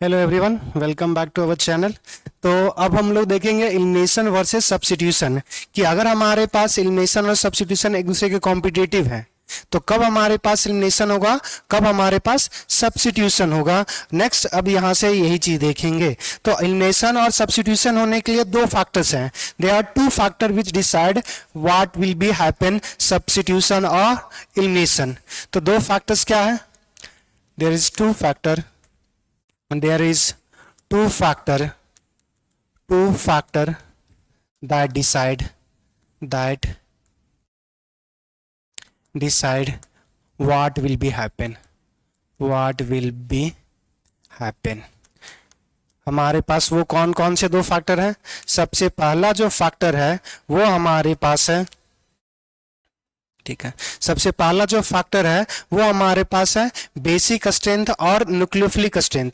Hello everyone, welcome back to our channel. तो अब हम लोग देखेंगे एलिमिनेशन वर्सेस सब्स्टिट्यूशन कि अगर हमारे पास एलिमिनेशन और सब्स्टिट्यूशन एक दूसरे के कॉम्पिटिटिव है तो कब हमारे पास एलिमिनेशन होगा, कब हमारे पास सब्स्टिट्यूशन होगा। नेक्स्ट अब यहाँ से यही चीज देखेंगे। तो एलिमिनेशन और सब्स्टिट्यूशन होने के लिए दो फैक्टर्स हैं। They are two factor which decide what will be happen, substitution और एलिमिनेशन। तो दो फैक्टर्स क्या है? There is two factor and there is two factor that decide what will be happen. हमारे पास वो कौन कौन से दो फैक्टर हैं? सबसे पहला जो फैक्टर है वो हमारे पास है, ठीक है, सबसे पहला जो फैक्टर है वो हमारे पास है बेसिक स्ट्रेंथ और न्यूक्लियोफिलिक स्ट्रेंथ।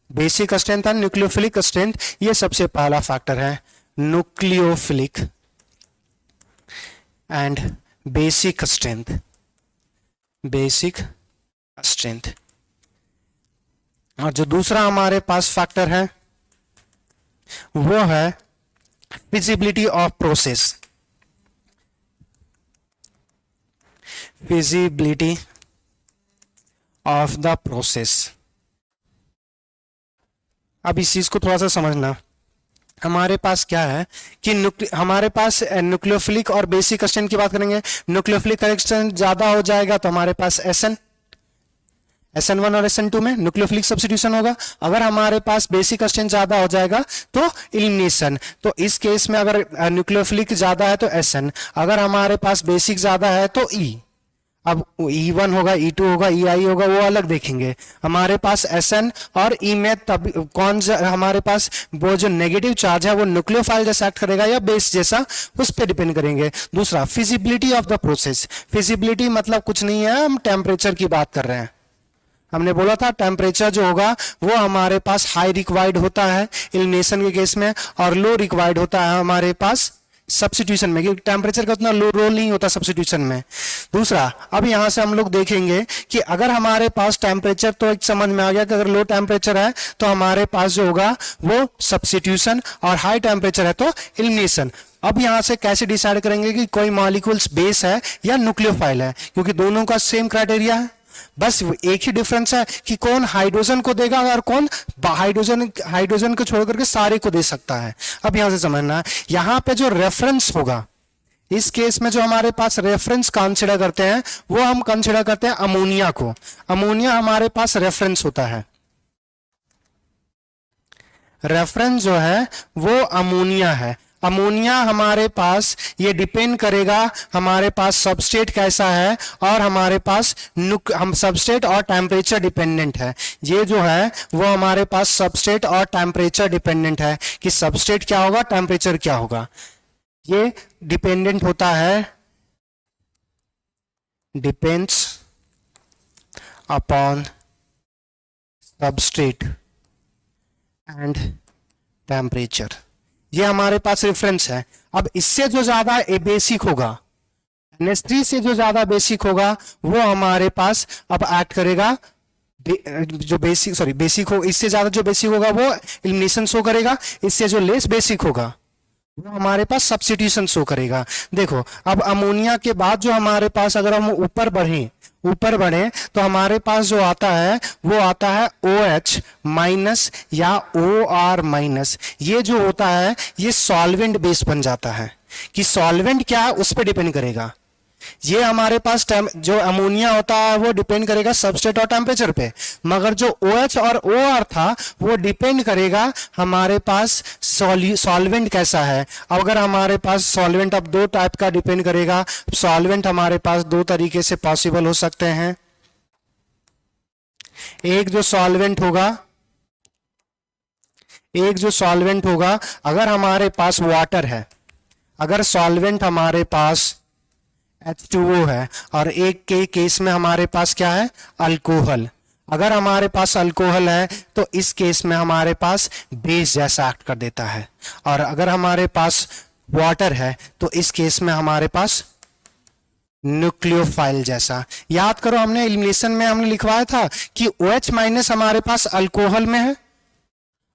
बेसिक स्ट्रेंथ और न्यूक्लियोफिलिक स्ट्रेंथ, ये सबसे पहला फैक्टर है। Nucleophilic and basic strength. और जो दूसरा हमारे पास फैक्टर है वो है feasibility of process. Feasibility of the process. अब इस चीज को थोड़ा सा समझना। हमारे पास क्या है कि हमारे पास न्यूक्लियोफिलिक और बेसिक स्ट्रेंथ की बात करेंगे। न्यूक्लियोफिलिक स्ट्रेंथ ज्यादा हो जाएगा तो हमारे पास SN1 और SN2 में न्यूक्लियोफिलिक सब्स्टिट्यूशन होगा। अगर हमारे पास बेसिक स्ट्रेंथ ज्यादा हो जाएगा तो एलिमिनेशन। तो इस केस में अगर न्यूक्लियोफिलिक ज्यादा है तो SN, अगर हमारे पास बेसिक ज्यादा है तो E। अब E1 होगा, E2 होगा, EI होगा, वो अलग देखेंगे। हमारे पास SN और E में तब कौन हमारे पास वो जो नेगेटिव चार्ज है वो न्यूक्लियोफाइल जैसा एक्ट करेगा या बेस जैसा, उस पर डिपेंड करेंगे। दूसरा feasibility of the process. Feasibility मतलब कुछ नहीं है, हम टेम्परेचर की बात कर रहे हैं। हमने बोला था टेम्परेचर जो होगा वो हमारे पास हाई रिक्वायर्ड होता है एलिमिनेशन के केस में और लो रिक्वायर्ड होता है हमारे पास सब्स्टिट्यूशन में, क्योंकि टेम्परेचर का उतना लो रोल नहीं होता सब्स्टिट्यूशन में। दूसरा, अब यहां से हम लोग देखेंगे कि अगर हमारे पास टेम्परेचर, तो एक समझ में आ गया कि अगर लो टेम्परेचर है तो हमारे पास जो होगा वो सब्स्टिट्यूशन और हाई टेम्परेचर है तो एलिमिनेशन। अब यहां से कैसे डिसाइड करेंगे कि कोई मॉलिक्यूल्स बेस है या न्यूक्लियोफाइल है, क्योंकि दोनों का सेम क्राइटेरिया है। बस एक ही डिफरेंस है कि कौन हाइड्रोजन को देगा और कौन हाइड्रोजन को छोड़ करके सारे को दे सकता है। अब यहां से समझना, यहां पे जो रेफरेंस होगा, इस केस में जो हमारे पास रेफरेंस कंसीडर करते हैं वो हम कंसीडर करते हैं अमोनिया को। अमोनिया हमारे पास रेफरेंस होता है। रेफरेंस जो है वो अमोनिया है। अमोनिया हमारे पास ये डिपेंड करेगा हमारे पास सबस्ट्रेट कैसा है और हमारे पास हम सबस्ट्रेट और टेम्परेचर डिपेंडेंट है। ये जो है वो हमारे पास सबस्ट्रेट और टेम्परेचर डिपेंडेंट है कि सबस्ट्रेट क्या होगा, टेम्परेचर क्या होगा। ये डिपेंडेंट होता है, depends upon substrate and temperature. ये हमारे पास रेफरेंस है। अब इससे जो ज्यादा बेसिक होगा, NH3 से जो ज्यादा बेसिक होगा वो हमारे पास अब एक्ट करेगा, जो बेसिक हो, इससे ज्यादा जो बेसिक होगा वो एलिमिनेशन शो करेगा। इससे जो लेस बेसिक होगा वो हमारे पास सब्स्टिट्यूशन शो करेगा। देखो, अब अमोनिया के बाद जो हमारे पास, अगर हम ऊपर बढ़े तो हमारे पास जो आता है वो आता है OH माइनस या OR माइनस। ये जो होता है ये सॉल्वेंट बेस बन जाता है। कि सॉल्वेंट क्या है उस पर डिपेंड करेगा। ये हमारे पास जो अमोनिया होता है वो डिपेंड करेगा सबस्ट्रेट और टेम्परेचर पे, मगर जो OH और OR था वो डिपेंड करेगा हमारे पास सॉल्वेंट कैसा है। अगर हमारे पास सॉल्वेंट, अब दो टाइप का डिपेंड करेगा। सॉल्वेंट हमारे पास दो तरीके से पॉसिबल हो सकते हैं। एक जो सॉल्वेंट होगा, अगर हमारे पास वाटर है, अगर सॉल्वेंट हमारे पास H2O है और एक के केस में हमारे पास क्या है, अल्कोहल। अगर हमारे पास अल्कोहल है तो इस केस में हमारे पास बेस जैसा एक्ट कर देता है। और अगर हमारे पास वाटर है तो इस केस में हमारे पास न्यूक्लियोफाइल जैसा। याद करो, हमने एलिमिनेशन में हमने लिखवाया था कि OH माइनस हमारे पास अल्कोहल में है,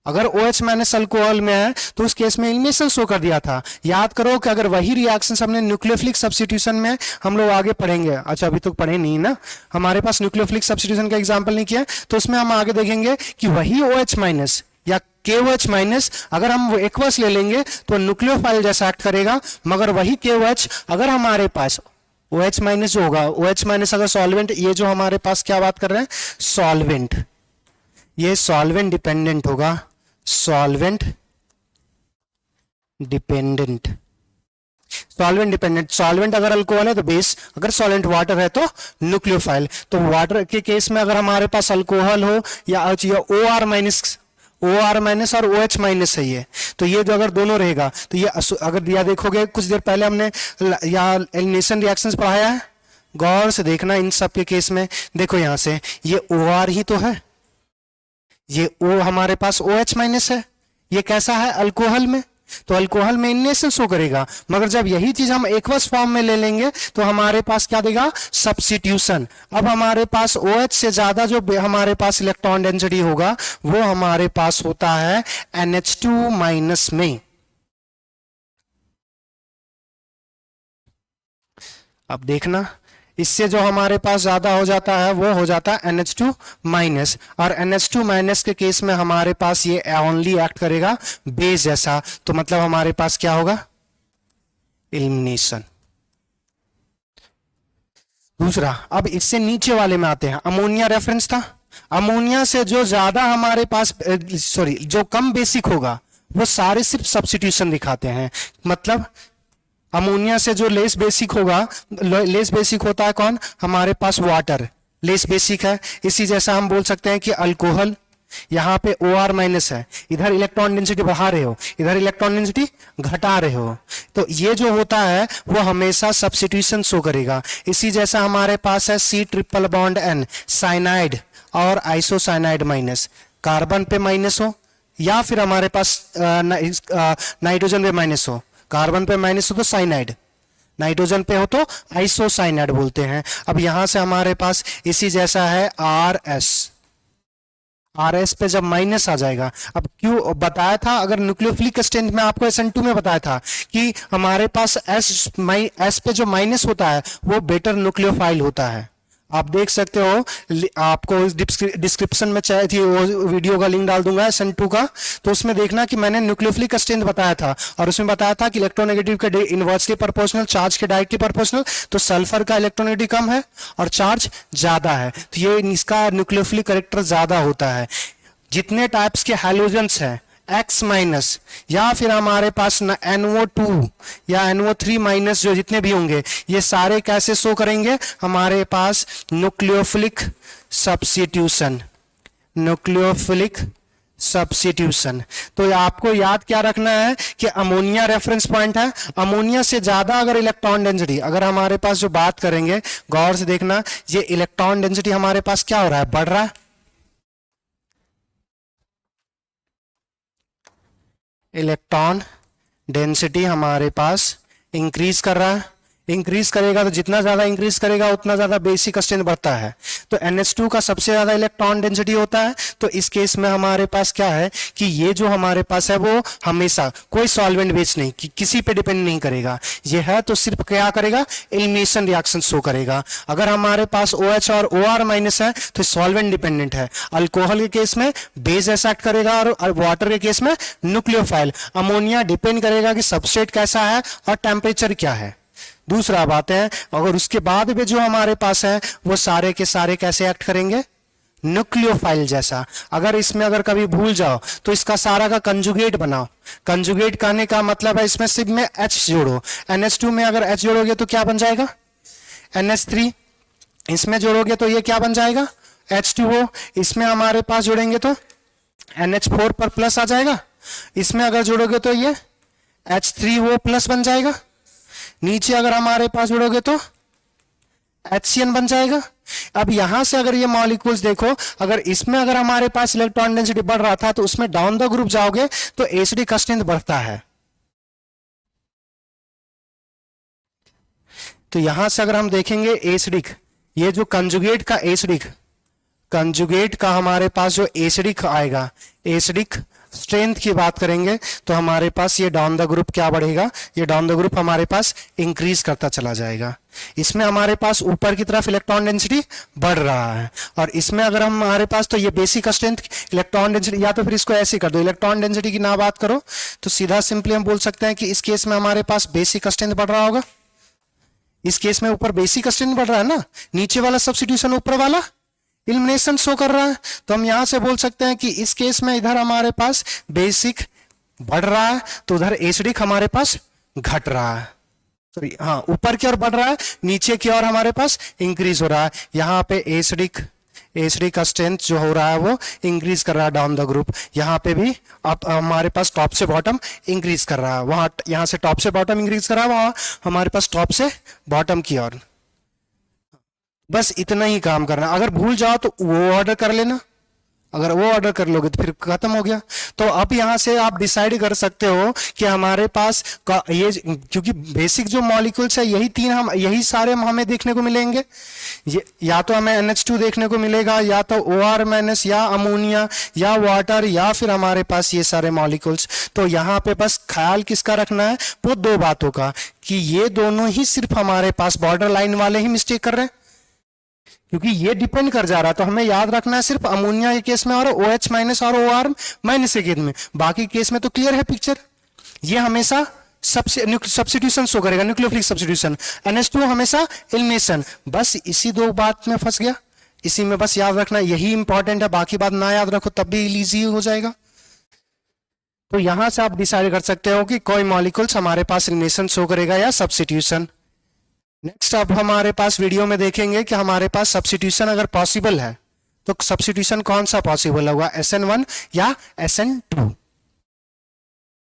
अगर OH माइनस अल्कोहल में है तो उस केस में एलिमिनेशन शो कर दिया था। याद करो कि अगर वही रिएक्शन हमने न्यूक्लियोफिलिक सब्स्टिट्यूशन में हम लोग आगे पढ़ेंगे, अच्छा अभी तो पढ़े नहीं ना, हमारे पास न्यूक्लियोफिलिक सब्स्टिट्यूशन का एग्जांपल नहीं किया, तो उसमें हम आगे देखेंगे कि वही OH माइनस या KOH माइनस अगर हम एक्वस ले लेंगे तो न्यूक्लियोफाइल जैसा एक्ट करेगा, मगर वही KOH अगर हमारे पास OH माइनस जो होगा, OH माइनस अगर सॉल्वेंट, ये जो हमारे पास क्या बात कर रहे हैं, सॉल्वेंट, ये सॉल्वेंट डिपेंडेंट होगा, solvent dependent, solvent dependent, solvent अगर अल्कोहल है तो बेस, अगर सॉल्वेंट वाटर है तो न्यूक्लियोफाइल। तो वाटर के केस में अगर हमारे पास अल्कोहल हो या OR माइनस, OR माइनस और OH माइनस है ये, तो ये जो अगर दोनों रहेगा तो ये अगर दिया देखोगे कुछ देर पहले हमने या एलिमिनेशन रिएक्शंस पढ़ाया है, गौर से देखना इन सब के केस में, देखो यहां से ये OR ही तो है, ये O हमारे पास OH माइनस है, ये कैसा है अल्कोहल में, तो अल्कोहल में एलिमिनेशन शो करेगा, मगर जब यही चीज हम एक्वस फॉर्म में ले लेंगे तो हमारे पास क्या देगा, सब्स्टिट्यूशन। अब हमारे पास OH से ज्यादा जो हमारे पास इलेक्ट्रॉन डेंसिटी होगा वो हमारे पास होता है NH2 माइनस में। अब देखना इससे जो हमारे पास ज्यादा हो जाता है वो हो जाता है NH2 माइनस, और NH2 माइनस के केस में हमारे पास ये ओनली एक्ट करेगा बेस जैसा, तो मतलब हमारे पास क्या होगा, एलिमिनेशन। दूसरा, अब इससे नीचे वाले में आते हैं, अमोनिया रेफरेंस था, अमोनिया से जो ज्यादा हमारे पास सॉरी जो कम बेसिक होगा वो सारे सिर्फ सब्स्टिट्यूशन दिखाते हैं, मतलब अमोनिया से जो लेस बेसिक होगा, लेस बेसिक होता है कौन, हमारे पास वाटर लेस बेसिक है, इसी जैसा हम बोल सकते हैं कि अल्कोहल, यहाँ पे OR माइनस है, इधर इलेक्ट्रॉन डेंसिटी बढ़ा रहे हो, इधर इलेक्ट्रॉन डेंसिटी घटा रहे हो, तो ये जो होता है वो हमेशा सब्स्टिट्यूशन शो करेगा। इसी जैसा हमारे पास है C triple bond N, cyanide और आइसोसाइनाइड माइनस, कार्बन पे माइनस हो या फिर हमारे पास नाइट्रोजन पे माइनस हो, कार्बन पे माइनस हो तो साइनाइड, नाइट्रोजन पे हो तो आइसोसाइनाइड बोलते हैं। अब यहां से हमारे पास इसी जैसा है RS पे जब माइनस आ जाएगा, अब क्यों बताया था, अगर न्यूक्लियोफिलिक स्ट्रेंथ में आपको SN2 में बताया था कि हमारे पास S पे जो माइनस होता है वो बेटर न्यूक्लियोफाइल होता है। आप देख सकते हो, आपको डिस्क्रिप्शन में चाहे थी वो वीडियो का लिंक डाल दूंगा SN2 का, तो उसमें देखना कि मैंने न्यूक्लियोफिलिक स्ट्रेंथ बताया था और उसमें बताया था कि इलेक्ट्रोनेगेटिव के इनवर्सली प्रोपोर्शनल, चार्ज के डायरेक्टली प्रोपोर्शनल, तो सल्फर का इलेक्ट्रोनेगेटिव कम है और चार्ज ज्यादा है, तो ये इसका न्यूक्लियोफिलिक कैरेक्टर ज्यादा होता है। जितने टाइप्स के हैलोजेंस हैं X माइनस या फिर हमारे पास NO2 या NO3 माइनस, जो जितने भी होंगे ये सारे कैसे शो करेंगे, हमारे पास न्यूक्लियोफिलिक सब्स्टिट्यूशन, न्यूक्लियोफिलिक सब्स्टिट्यूशन। तो आपको याद क्या रखना है कि अमोनिया रेफरेंस पॉइंट है, अमोनिया से ज्यादा अगर इलेक्ट्रॉन डेंसिटी, अगर हमारे पास जो बात करेंगे गौर से देखना, ये इलेक्ट्रॉन डेंसिटी हमारे पास क्या हो रहा है, बढ़ रहा है, इलेक्ट्रॉन डेंसिटी हमारे पास इंक्रीज कर रहा है, इंक्रीज करेगा तो जितना ज्यादा इंक्रीज करेगा उतना ज्यादा बेसिक स्ट्रेंथ बढ़ता है, तो NH2 का सबसे ज्यादा इलेक्ट्रॉन डेंसिटी होता है। तो इस केस में हमारे पास क्या है कि ये जो हमारे पास है वो हमेशा कोई सॉल्वेंट बेस नहीं, कि किसी पे डिपेंड नहीं करेगा, ये है तो सिर्फ क्या करेगा, एलिमिनेशन रिएक्शन शो करेगा। अगर हमारे पास OH और OR माइनस है तो सॉल्वेंट डिपेंडेंट है, अल्कोहल के केस में बेस जैसा एक्ट करेगा और वाटर के केस में न्यूक्लियोफाइल। अमोनिया डिपेंड करेगा कि सबस्ट्रेट कैसा है और टेम्परेचर क्या है। दूसरा बात है, अगर उसके बाद भी जो हमारे पास है वो सारे के सारे कैसे एक्ट करेंगे, न्यूक्लियोफाइल जैसा। अगर इसमें अगर कभी भूल जाओ तो इसका सारा का कंजुगेट बनाओ, कंजुगेट करने का मतलब है इसमें सिर्फ में H जोड़ो, NH2 में अगर H जोड़ोगे तो क्या बन जाएगा, NH3, इसमें जोड़ोगे तो ये क्या बन जाएगा, H2O, इसमें हमारे पास जोड़ेंगे तो NH4 पर प्लस आ जाएगा, इसमें अगर जोड़ोगे तो ये H3O प्लस बन जाएगा, नीचे अगर हमारे पास जोड़ोगे तो HCN बन जाएगा। अब यहां से अगर ये मॉलिक्यूल्स देखो, अगर इसमें अगर हमारे पास इलेक्ट्रॉन डेंसिटी बढ़ रहा था तो उसमें डाउन द ग्रुप जाओगे तो एसिडिक स्ट्रेंथ बढ़ता है। तो यहां से अगर हम देखेंगे एसिडिक, ये जो कंजुगेट का एसिडिक, कंजुगेट का हमारे पास जो एसिडिक आएगा, एसिडिक स्ट्रेंथ की बात करेंगे तो हमारे पास ये डाउन द ग्रुप क्या बढ़ेगा, ये डाउन द ग्रुप हमारे पास इंक्रीज करता चला जाएगा। इसमें हमारे पास ऊपर की तरफ इलेक्ट्रॉन डेंसिटी बढ़ रहा है, और इसमें अगर हमारे पास तो ये बेसिक स्ट्रेंथ इलेक्ट्रॉन डेंसिटी, या तो फिर इसको ऐसे कर दो, इलेक्ट्रॉन डेंसिटी की ना बात करो तो सीधा सिंपली हम बोल सकते हैं कि इस केस में हमारे पास बेसिक स्ट्रेंथ बढ़ रहा होगा। इस केस में ऊपर बेसिक स्ट्रेंथ बढ़ रहा है ना, नीचे वाला सब्स्टिट्यूशन ऊपर वाला इलिमिनेशन शो कर रहा है, तो हम यहां से बोल सकते हैं कि इस केस में इधर हमारे पास बेसिक बढ़ रहा है तो उधर एसिडिक हमारे पास घट रहा है, सॉरी हाँ ऊपर की ओर बढ़ रहा है, नीचे की ओर हमारे पास इंक्रीज हो रहा है। यहाँ पे एसिडिक का स्ट्रेंथ जो हो रहा है वो इंक्रीज कर रहा है डाउन द ग्रुप, यहाँ पे भी अब हमारे पास टॉप से बॉटम इंक्रीज कर रहा है, वहां यहाँ से टॉप से बॉटम इंक्रीज कर रहा है, वहां हमारे पास टॉप से बॉटम की ओर। बस इतना ही काम करना, अगर भूल जाओ तो वो ऑर्डर कर लेना, अगर वो ऑर्डर कर लोगे तो फिर खत्म हो गया। तो अब यहां से आप डिसाइड कर सकते हो कि हमारे पास ये, क्योंकि बेसिक जो मॉलिक्यूल्स है यही तीन, हम यही सारे हमें देखने को मिलेंगे, ये या तो हमें NH2 देखने को मिलेगा, या तो OR- या अमोनिया या वाटर, या फिर हमारे पास ये सारे मॉलिक्यूल्स। तो यहाँ पे बस ख्याल किसका रखना है, वो दो बातों का, कि ये दोनों ही सिर्फ हमारे पास बॉर्डर लाइन वाले ही मिस्टेक कर रहे हैं, क्योंकि ये डिपेंड कर जा रहा है। तो हमें याद रखना है सिर्फ अमोनिया के केस में और OH- और OR- के केस में, बाकी केस में तो क्लियर है पिक्चर। ये हमेशा सब्स्टिट्यूशन शो करेगा, न्यूक्लियोफिलिक सब्स्टिट्यूशन। NH2 हमेशा एलिमिनेशन। बस इसी दो बात में फंस गया, इसी में बस याद रखना, यही इंपॉर्टेंट है, बाकी बात ना याद रखो तब भी इजी हो जाएगा। तो यहां से आप डिसाइड कर सकते हो कि कोई मॉलिक्यूल्स हमारे पास एलिमिनेशन शो करेगा या सब्स्टिट्यूशन। नेक्स्ट अब हमारे पास वीडियो में देखेंगे कि हमारे पास सब्स्टिट्यूशन अगर पॉसिबल है तो सब्स्टिट्यूशन कौन सा पॉसिबल होगा, SN1 या SN2।